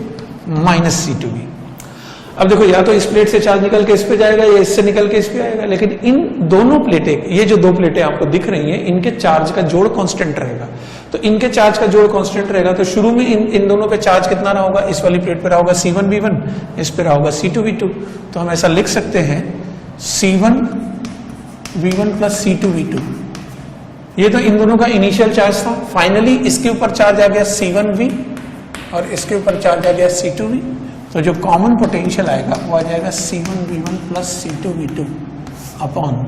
-C2V। अब देखो, या तो इस प्लेट से चार्ज निकल के इस पे जाएगा या इससे निकल के इस पे आएगा, लेकिन इन दोनों प्लेटें, ये जो दो प्लेटें आपको दिख रही हैं, इनके चार्ज का जोड़ कांस्टेंट रहेगा। तो इनके चार्ज का जोड़ कांस्टेंट रहेगा, तो शुरू में इन दोनों पे चार्ज कितना रहा होगा, इस वाली प्लेट पे रहा होगा C1V1, इस पे रहा होगा C2V2। तो हम ऐसा लिख सकते हैं C1V1 + C2V2। ये तो इन दोनों का इनिशियल चार्ज था। फाइनली इसके ऊपर चार्ज आ गया C1V और इसके ऊपर चार्ज आ गया C2V, तो जो कॉमन पोटेंशियल आएगा वो आ जाएगा C1V1 + C2V2 upon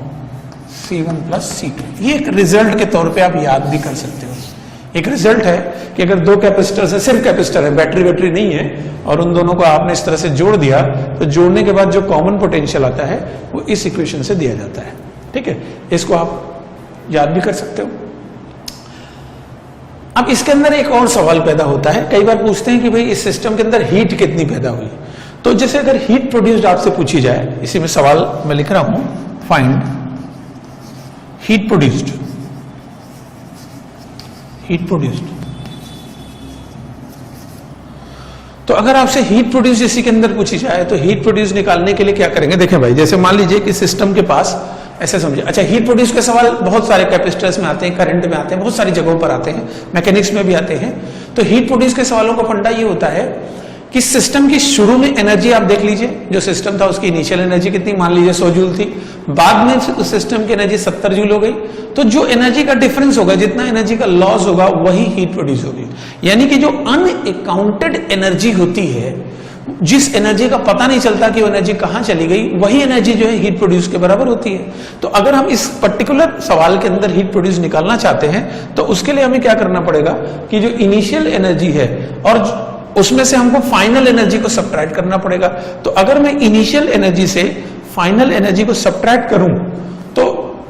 C1 + C2। ये एक रिजल्ट के तौर पे आप याद भी कर सकते हो। एक रिजल्ट है कि अगर दो कैपेसिटर से, सिर्फ कैपेसिटर है, बैटरी नहीं है, और उन दोनों को आपने इस तरह से जोड़ दिया, तो जोड़ने के बाद जो कॉमन पोटेंशियल आता है वो इस इक्वेशन से दिया जाता है, ठीक है। इसको आप याद भी कर सकते हो। अब इसके अंदर एक और सवाल पैदा होता है, कई बार पूछते हैं कि भाई इस सिस्टम के अंदर हीट कितनी पैदा हुई। तो जैसे अगर हीट प्रोड्यूस्ड आपसे पूछी जाए, इसी में सवाल मैं लिख रहा हूं, find heat produced, heat produced. तो अगर आपसे हीट प्रोड्यूस इसी के अंदर पूछी जाए तो हीट प्रोड्यूस निकालने के लिए क्या करेंगे। देखें भाई, जैसे मान लीजिए कि सिस्टम के पास, ऐसे समझिए, अच्छा हीट प्रोड्यूस के सवाल बहुत सारे कैपेसिटर्स में आते हैं, करंट में आते हैं, बहुत सारी जगहों पर आते हैं, मैकेनिक्स में भी आते हैं। तो हीट प्रोड्यूस के सवालों का फंडा ये होता है कि सिस्टम की शुरू में एनर्जी आप देख लीजिए, जो सिस्टम था उसकी इनिशियल एनर्जी कितनी, मान लीजिए 100 जूल थी, बाद में सिस्टम की एनर्जी 70 जूल हो गई। तो जो एनर्जी का डिफरेंस होगा, जितना एनर्जी का लॉस होगा, वही हीट प्रोड्यूस होगी। यानी कि जो अनअकाउंटेड एनर्जी होती है, जिस एनर्जी का पता नहीं चलता कि वो एनर्जी कहां चली गई, वही एनर्जी जो है हीट प्रोड्यूस के बराबर होती है। तो अगर हम इस पर्टिकुलर सवाल के अंदर हीट प्रोड्यूस निकालना चाहते हैं तो उसके लिए हमें क्या करना पड़ेगा कि जो इनिशियल एनर्जी है और उसमें से हमको फाइनल एनर्जी को सब्ट्रैक्ट करना पड़ेगा। तो अगर मैं इनिशियल एनर्जी से फाइनल एनर्जी को सब्ट्रैक्ट करूं तो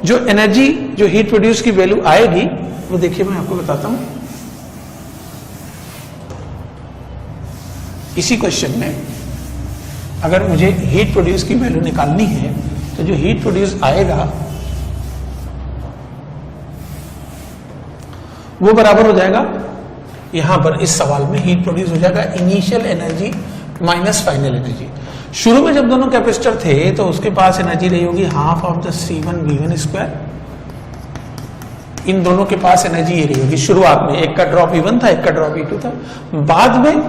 जो एनर्जी, जो हीट प्रोड्यूस की वैल्यू आएगी, वो देखिए मैं आपको बताता हूं। इसी क्वेश्चन में अगर मुझे हीट प्रोड्यूस की वैल्यू निकालनी है तो जो हीट प्रोड्यूस आएगा वो बराबर हो जाएगा, यहां पर इस सवाल में हीट प्रोड्यूस हो जाएगा initial energy minus final energy. शुरू में जब दोनों कैपेसिटर थे तो उसके पास एनर्जी रही होगी हाफ ऑफ द C1V1²। इन दोनों के पास एनर्जी ये रही होगी शुरुआत में, एक का ड्रॉप E1 था, एक का ड्रॉप E2 था। बाद में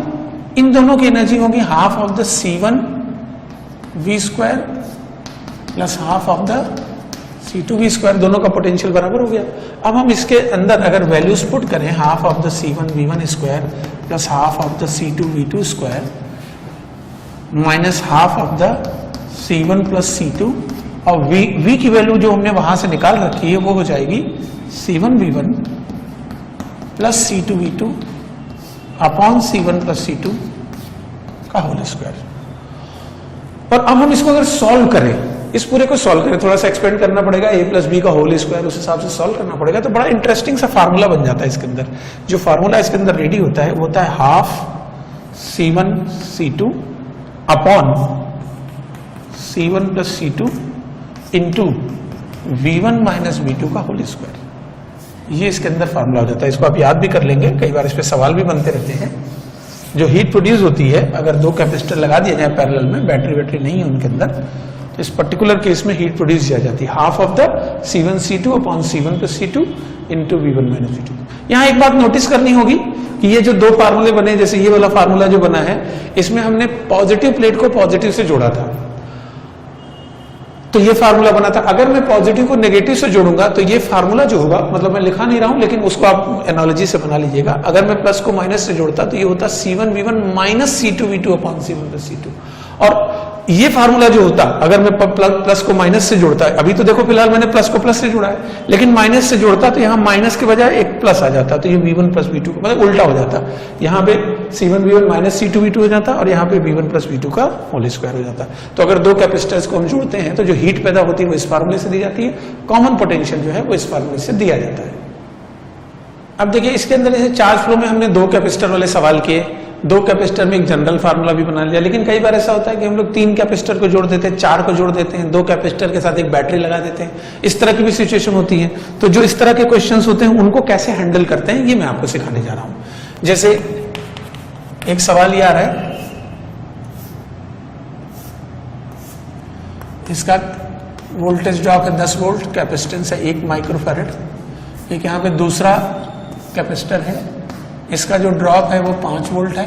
इन दोनों की एनर्जी होगी half of the C1V² plus half of the C2V square, दोनों का पोटेंशियल बराबर हो गया। अब हम इसके अंदर अगर वैल्यूज पुट करें, half of the C1V1 square plus half of the C2V2 square minus half of the C1 plus C2, और V की वैल्यू जो हमने वहां से निकाल रखी है वो हो जाएगी C1V1 plus C2V2 upon C1 plus C2 का होल स्क्वायर। और अब हम इसको अगर सॉल्व करें, इस पूरे को सॉल्व करें, थोड़ा सा एक्सपेंड करना पड़ेगा, a प्लस बी का होल स्क्वायर उस हिसाब से सॉल्व करना पड़ेगा, तो बड़ा इंटरेस्टिंग सा फार्मूला बन जाता है इसके अंदर। जो फार्मूला इसके अंदर रेडी होता है वो होता है half C1 C2 upon C1 plus C2 into V1 minus V2 का होल स्क्वायर। ये इसके अंदर फार्मूला हो जाता है। इसको आप याद भी कर लेंगे, कई बार इस पे सवाल भी बनते रहते हैं। जो हीट प्रोड्यूस होती है, अगर दो कैपेसिटर लगा दिए जाए पैरेलल में, बैटरी नहीं है उनके अंदर, तो इस पर्टिकुलर केस में हीट प्रोड्यूस किया जाती है half of the C1 C2 upon C1 plus C2 into V1 minus V2। यहाँ एक बात नोटिस करनी होगी कि ये जो दो फार्मूले बने, जैसे ये वाला फार्मूला जो बना है, इसमें हमने पॉजिटिव प्लेट को पॉजिटिव से जोड़ा था, तो ये फार्मूला बना था। अगर मैं पॉजिटिव को नेगेटिव से जोड़ूंगा तो ये फार्मूला जो होगा, मतलब मैं लिखा नहीं रहा हूं लेकिन उसको आप एनालॉजी से बना लीजिएगा, अगर मैं प्लस को माइनस से जोड़ता तो ये होता C1V1 minus C2V2 upon C1 plus C2। और ये फार्मूला जो होता, अगर मैं प्लस को माइनस से जोड़ता है, अभी तो देखो फिलहाल मैंने प्लस को प्लस से जोड़ा है, लेकिन माइनस से जोड़ता तो यहाँ माइनस के बजाय एक प्लस आ जाता, तो ये V1 प्लस V2 मतलब उल्टा हो जाता। यहाँ पे C1V1 माइनस C2V2 हो जाता और यहाँ पे V1 प्लस V2 का होल स्क्वायर हो जाता। तो अगर दो कैपेसिटर्स को हम जोड़ते हैं तो जो हीट पैदा होती है वो इस फार्मूले से दी जाती है, कॉमन पोटेंशियल जो है वो इस फार्मूले से दिया जाता है। अब देखिए इसके अंदर जैसे चार्ज फ्लो में हमने दो कैपेसिटर वाले सवाल किए, दो कैपेसिटर में एक जनरल फार्मूला भी बना लिया, लेकिन कई बार ऐसा होता है कि हम लोग तीन कैपेसिटर को जोड़ देते हैं, चार को जोड़ देते हैं, दो कैपेसिटर के साथ एक बैटरी लगा देते हैं, इस तरह की भी सिचुएशन होती है। तो जो इस तरह के क्वेश्चंस होते हैं उनको कैसे हैंडल करते हैं ये मैं आपको सिखाने जा रहा हूं। जैसे एक सवाल ये आ रहा है, इसका वोल्टेज ड्रॉप है 10 वोल्ट, कैपेसिटेंस है 1 माइक्रोफैरड। एक यहाँ पे दूसरा कैपेसिटर है, इसका जो ड्रॉप है वो 5 वोल्ट है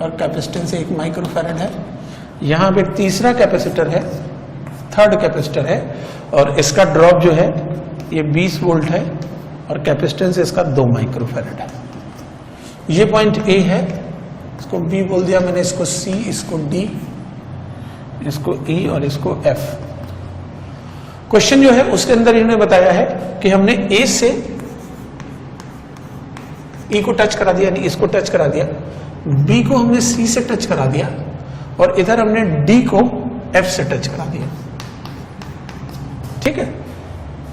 और कैपेसिटेंस 1 माइक्रोफैरड है। यहाँ पे तीसरा कैपेसिटर है, थर्ड कैपेसिटर है, और इसका ड्रॉप जो है ये 20 वोल्ट है और कैपेसिटेंस इसका 2 माइक्रोफैरड है। ये पॉइंट ए है, इसको बी बोल दिया मैंने, इसको सी, इसको डी, इसको ई और इसको एफ। क्वेश्चन जो है उसके अंदर इन्होंने बताया है कि हमने ए से ई को टच करा दिया, इसको टच करा दिया, बी को हमने सी से टच करा दिया और इधर हमने डी को एफ से टच करा दिया। ठीक है,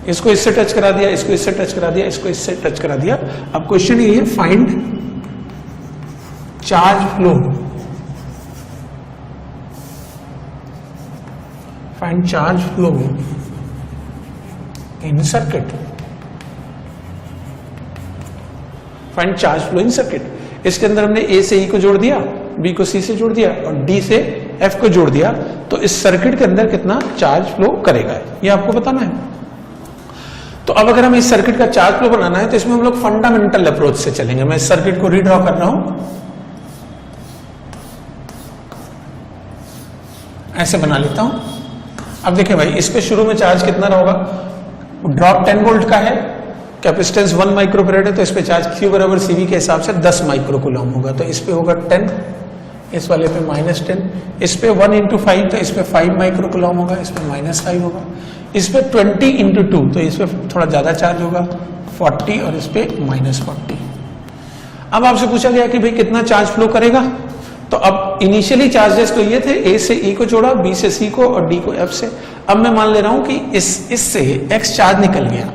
इसको इससे टच करा दिया, इसको इससे टच करा दिया, इसको इससे टच करा दिया। अब क्वेश्चन ये है, find charge flow, find charge flow in circuit, find charge flow in circuit. इसके अंदर हमने ए से ई को जोड़ दिया, बी को सी से जोड़ दिया और डी से एफ को जोड़ दिया, तो इस सर्किट के अंदर कितना चार्ज फ्लो करेगा ये आपको बताना है। तो अब अगर हमें इस सर्किट का चार्ज फ्लो बनाना है तो इसमें हम लोग फंडामेंटल अप्रोच से चलेंगे। मैं इस सर्किट को रीड्रॉ कर रहा हूं, ऐसे बना लेता हूं। अब देखिए भाई, इस पे शुरू में चार्ज कितना होगा, ड्रॉप 10 वोल्ट का है, कैपेसिटेंस 1 माइक्रोफैरड है, तो इस पे चार्ज Q बराबर CV के हिसाब से 10 माइक्रोकूलम होगा, तो इस पे होगा 10, इस वाले पे -10, इस पे 1 × 5 तो इस पे 5 माइक्रोकूलम होगा, इस पे -5 होगा, इस पे 20 × 2 तो इस पे थोड़ा ज्यादा चार्ज होगा 40 और इस पे -40। अब आपसे पूछा गया कि भाई कितना चार्ज फ्लो करेगा, तो अब इनिशियली चार्जेस तो ये थे, ए से ई को जोड़ा, बी से सी को और डी को एफ से। अब मैं मान ले रहा हूं कि इससे एक्स चार्ज निकल गया,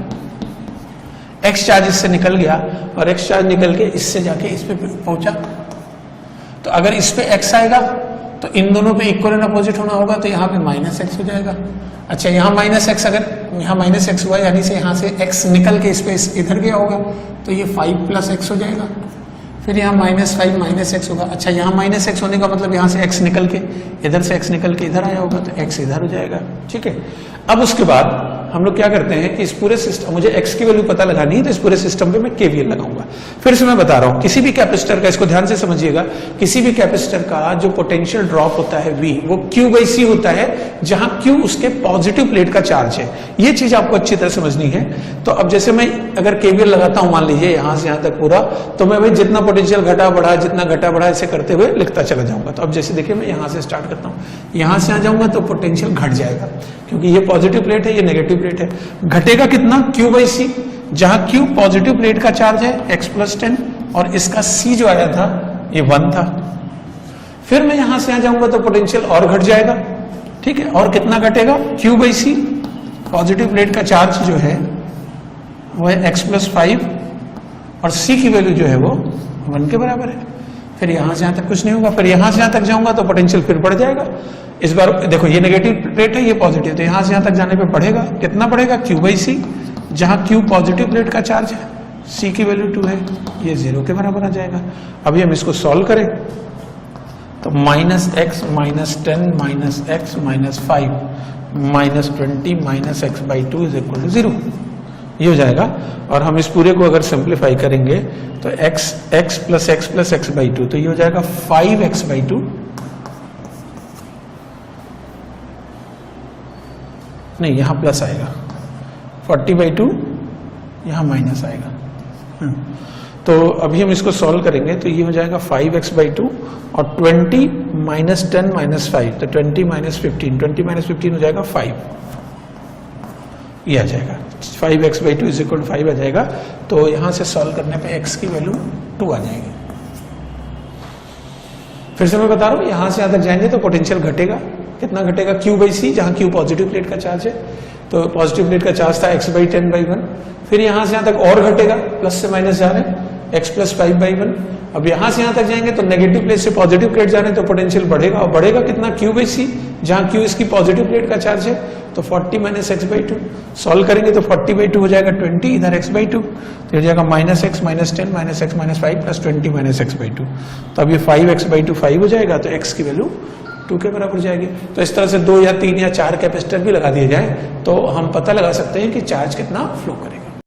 एक्स चार्ज इससे निकल गया और एक्स चार्ज निकल के इससे जाके इस पे पहुंचा। तो अगर इस पे एक्स आएगा तो इन दोनों पे इक्वल एंड अपोजिट होना होगा, तो यहाँ पे -x हो जाएगा। अच्छा, यहाँ -x, अगर यहाँ -x हुआ यानी से यहाँ से x निकल के इस पे इधर गया होगा, तो ये 5 + x हो जाएगा। फिर यहाँ -5 -x होगा। अच्छा, यहाँ -x होने का मतलब यहाँ से x निकल के इधर से x निकल के इधर आया होगा, तो x इधर हो जाएगा। ठीक है, अब उसके बाद हम लोग क्या करते हैं कि इस पूरे सिस्टम, मुझे x की वैल्यू पता लगानी है, तो इस पूरे सिस्टम पे मैं KVL लगाऊंगा। फिर से मैं बता रहा हूं, किसी भी कैपेसिटर का, इसको ध्यान से समझिएगा, किसी भी कैपेसिटर का जो पोटेंशियल ड्रॉप होता है V, वो Q/C होता है, जहां Q उसके पॉजिटिव प्लेट का चार्ज है। ये चीज आपको अच्छी तरह समझनी है। तो अब जैसे मैं अगर KVL लगाता हूं, मान लीजिए यहां से यहां तक पूरा, तो मैं भाई जितना पोटेंशियल घटा बढ़ा, जितना घटा बढ़ा, ऐसे करते हुए लिखता चला जाऊंगा। तो अब जैसे देखिए, मैं यहां से स्टार्ट करता हूं, यहां से आ जाऊंगा तो पोटेंशियल घट जाएगा, क्योंकि ये पॉजिटिव प्लेट है, ये नेगेटिव प्लेट है। घटेगा कितना? Q/C, जहां Q पॉजिटिव प्लेट का चार्ज है x + 10, और इसका C जो आया था ये 1 था। फिर मैं यहां से आ जाऊंगा तो पोटेंशियल और घट जाएगा। ठीक है, और कितना घटेगा? Q/C, पॉजिटिव प्लेट का चार्ज जो है वो है x + 5, और C की वैल्यू जो है वो 1 के बराबर है। फिर यहां से यहां तक कुछ नहीं होगा, फिर यहां से यहां तक जाऊंगा तो पोटेंशियल फिर बढ़ जाएगा। इस बार देखो, ये नेगेटिव प्लेट है, ये पॉजिटिव, तो यहां से यहां तक जाने पे बढ़ेगा, कितना बढ़ेगा? Q/C, जहां Q पॉजिटिव प्लेट का चार्ज है, C की वैल्यू 2 है, ये 0 के बराबर आ जाएगा। अभी हम इसको सॉल्व करें तो -x - 10 - x - 5 -20 - x/2 = 0, ये हो जाएगा। और हम इस पूरे को अगर सिंप्लीफाई करेंगे तो x + x + x/2, तो ये हो जाएगा 5x/2, नहीं यहाँ प्लस आएगा, 40/2 यहाँ माइनस आएगा। तो अभी हम इसको सॉल्व करेंगे तो ये हो जाएगा 5x/2, और 20 - 10 - 5, तो 20 - 15, 20 - 15 हो जाएगा 5, ये आ जाएगा 5x/2 = 5 आ जाएगा। तो यहां से सॉल्व करने पे x की वैल्यू 2 आ जाएगी। फिर से मैं बता रहा हूं, यहां से यहां तक जाएंगे तो पोटेंशियल घटेगा, कितना घटेगा? Q/C, जहां Q पॉजिटिव प्लेट का चार्ज है, तो पॉजिटिव प्लेट का चार्ज था x/10/1। फिर यहां से यहां तक और घटेगा, प्लस से माइनस जा रहे हैं, x + 5/1। अब यहां से यहां तक जाएंगे तो नेगेटिव प्लेट से पॉजिटिव प्लेट जा रहे हैं, तो पोटेंशियल बढ़ेगा, और बढ़ेगा कितना? Q/C, जहां Q इसकी पॉजिटिव प्लेट का चार्ज है, तो 40 - x/2। सॉल्व करेंगे तो 40/2 हो जाएगा 20, इधर x/2, तो हो जाएगा -x - 10 - x - 5 + 20 - x/2। तो अब ये 5x/2 5 हो जाएगा, तो x की वैल्यू 2 के बराबर जाएगी। तो इस तरह से 2 या 3 या 4 कैपेसिटर भी लगा दिए जाए तो हम पता लगा सकते हैं कि चार्ज कितना फ्लो करेगा।